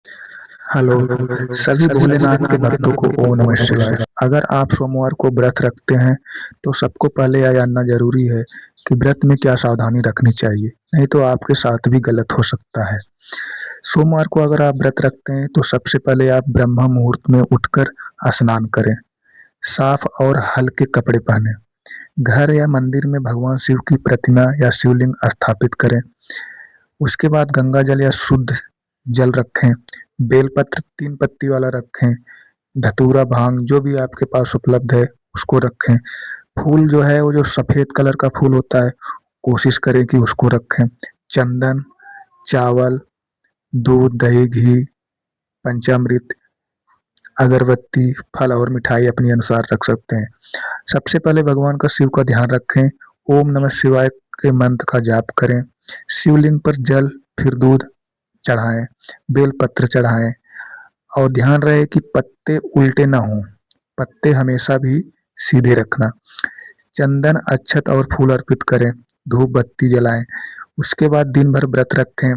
Hello, सभी भोलेनाथ के भक्तों को ओम नमः शिवाय। अगर आप सोमवार को व्रत रखते हैं तो सबको पहले यह जानना जरूरी है कि व्रत में क्या सावधानी रखनी चाहिए, नहीं तो आपके साथ भी गलत हो सकता है। सोमवार को अगर आप व्रत रखते हैं तो सबसे पहले आप ब्रह्म मुहूर्त में उठकर स्नान करें, साफ और हल्के कपड़े पहने, घर या मंदिर में भगवान शिव की प्रतिमा या शिवलिंग स्थापित करें। उसके बाद गंगा जल या शुद्ध जल रखें, बेलपत्र 3 पत्ती वाला रखें, धतूरा, भांग जो भी आपके पास उपलब्ध है उसको रखें। फूल जो है वो जो सफ़ेद कलर का फूल होता है, कोशिश करें कि उसको रखें। चंदन, चावल, दूध, दही, घी, पंचामृत, अगरबत्ती, फल और मिठाई अपने अनुसार रख सकते हैं। सबसे पहले भगवान का शिव का ध्यान रखें, ओम नमः शिवाय के मंत्र का जाप करें, शिवलिंग पर जल फिर दूध चढ़ाएं, बेलपत्र चढ़ाएं और ध्यान रहे कि पत्ते उल्टे ना हों, पत्ते हमेशा भी सीधे रखना। चंदन, अक्षत और फूल अर्पित करें, धूप बत्ती जलाएं। उसके बाद दिन भर व्रत रखें,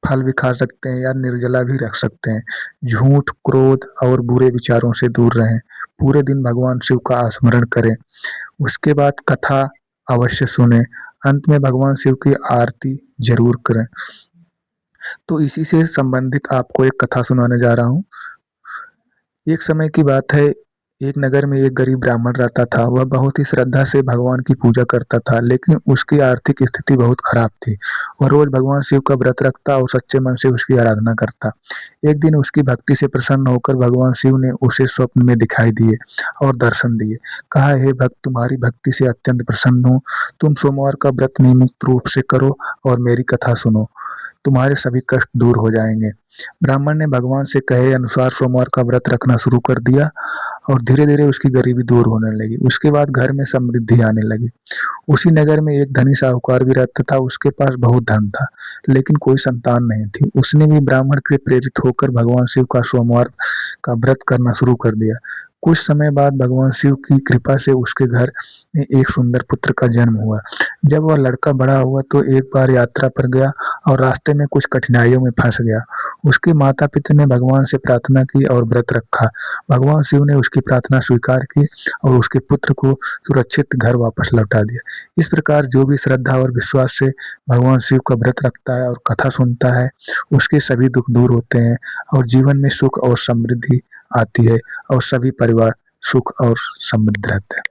फल भी खा सकते हैं या निर्जला भी रख सकते हैं। झूठ, क्रोध और बुरे विचारों से दूर रहें। पूरे दिन भगवान शिव का स्मरण करें। उसके बाद कथा अवश्य सुने। अंत में भगवान शिव की आरती जरूर करें। तो इसी से संबंधित आपको एक कथा सुनाने जा रहा हूँ। एक समय की बात है, एक नगर में एक गरीब ब्राह्मण रहता था। वह बहुत ही श्रद्धा से भगवान की पूजा करता था, लेकिन उसकी आर्थिक स्थिति बहुत खराब थी। वह रोज भगवान शिव का व्रत रखता और सच्चे मन से उसकी आराधना करता। एक दिन उसकी भक्ति से प्रसन्न होकर भगवान शिव ने उसे स्वप्न में दिखाई दिए और दर्शन दिए। कहा, हे भक्त, तुम्हारी भक्ति से अत्यंत प्रसन्न हूँ। तुम सोमवार का व्रत नियमित रूप से करो और मेरी कथा सुनो, तुम्हारे सभी कष्ट दूर हो जाएंगे। ब्राह्मण ने भगवान से कहे अनुसार सोमवार का व्रत रखना शुरू कर दिया और धीरे धीरे उसकी गरीबी दूर होने लगी। उसके बाद घर में समृद्धि आने लगी। उसी नगर में एक धनी साहूकार भी रहता था। उसके पास बहुत धन था, लेकिन कोई संतान नहीं थी। उसने भी ब्राह्मण से प्रेरित होकर भगवान शिव का सोमवार का व्रत करना शुरू कर दिया। कुछ समय बाद भगवान शिव की कृपा से उसके घर में एक सुंदर पुत्र का जन्म हुआ। जब वह लड़का बड़ा हुआ तो एक बार यात्रा पर गया और रास्ते में कुछ कठिनाइयों में फंस गया। उसके माता पिता ने भगवान से प्रार्थना की और व्रत रखा। भगवान शिव ने उसकी प्रार्थना स्वीकार की और उसके पुत्र को सुरक्षित घर वापस लौटा दिया। इस प्रकार जो भी श्रद्धा और विश्वास से भगवान शिव का व्रत रखता है और कथा सुनता है, उसके सभी दुख दूर होते हैं और जीवन में सुख और समृद्धि आती है और सभी परिवार सुख और समृद्ध रहते हैं।